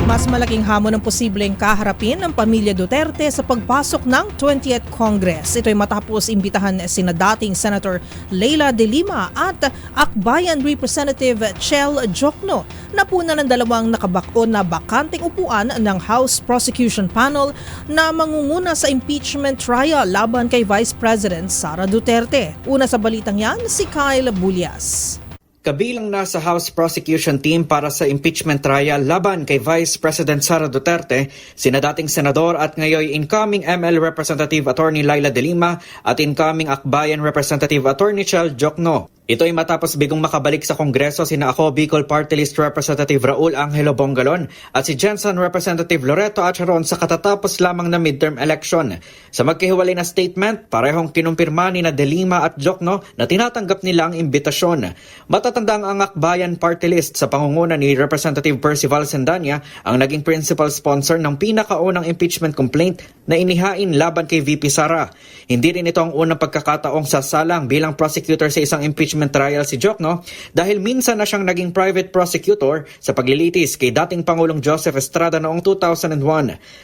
Mas malaking hamon ang posibleng kaharapin ng pamilya Duterte sa pagpasok ng 20th Congress. Ito'y matapos imbitahan sina dating Senator Leila De Lima at Akbayan Representative Chel Jokno na puna ng dalawang nakabakon na bakanting upuan ng House Prosecution Panel na mangunguna sa impeachment trial laban kay Vice President Sara Duterte. Una sa balitang yan, si Kyle Bulias. Kabilang na sa House Prosecution Team para sa impeachment trial laban kay Vice President Sara Duterte, sina dating Senador at ngayon incoming ML Representative Attorney Leila De Lima at incoming Akbayan Representative Attorney Chel Jokno. Ito ay matapos bigong makabalik sa Kongreso sina Ako Bicol Party List Representative Raul Angelo Bongalon at si Jensen Representative Loreto Acharon sa katatapos lamang na midterm election. Sa magkahiwalay na statement, parehong kinumpirma ni na De Lima at Jokno na tinatanggap nila ang imbitasyon. Matatandang ang Akbayan Party List sa pangunguna ni Representative Percival Sendanya ang naging principal sponsor ng pinakaunang impeachment complaint na inihain laban kay VP Sara. Hindi rin ito ang unang pagkakataong sasalang bilang prosecutor sa isang impeachment trial si Jokno dahil minsan na siyang naging private prosecutor sa paglilitis kay dating Pangulong Joseph Estrada noong 2001.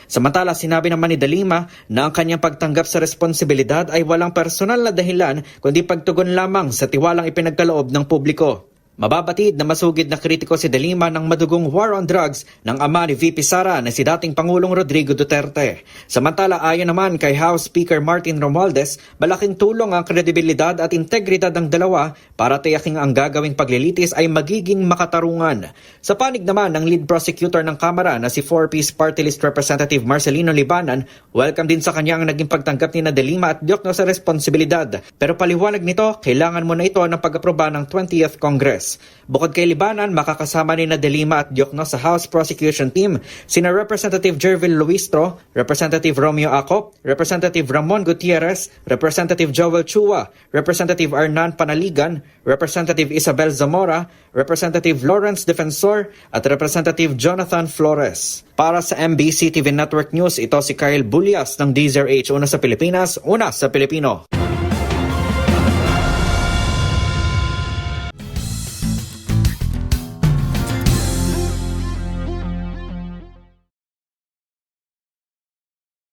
Samantala, sinabi naman ni De Lima na ang kanyang pagtanggap sa responsibilidad ay walang personal na dahilan kundi pagtugon lamang sa tiwalang ipinagkaloob ng publiko. Mababatid na masugid na kritiko si De Lima ng madugong war on drugs ng ama ni VP Sara na si dating Pangulong Rodrigo Duterte. Samantala, ayon naman kay House Speaker Martin Romualdez, malaking tulong ang kredibilidad at integridad ng dalawa para tiyaking ang gagawing paglilitis ay magiging makatarungan. Sa panig naman ng lead prosecutor ng Kamara na si 4-piece Party List Representative Marcelino Libanan, welcome din sa kanya ang naging pagtanggap ni na De Lima at Jokno sa responsibilidad. Pero paliwanag nito, kailangan muna ito ng pag-aproba ng 20th Congress. Bukod kay Libanan, makakasama ni na De Lima at Jokno sa House Prosecution Team sina Representative Jervil Luistro, Representative Romeo Acop, Representative Ramon Gutierrez, Representative Joel Chua, Representative Arnan Panaligan, Representative Isabel Zamora, Representative Lawrence Defensor at Representative Jonathan Flores. Para sa MBC TV Network News, ito si Kyle Bulias ng DZRH, una sa Pilipinas, una sa Pilipino.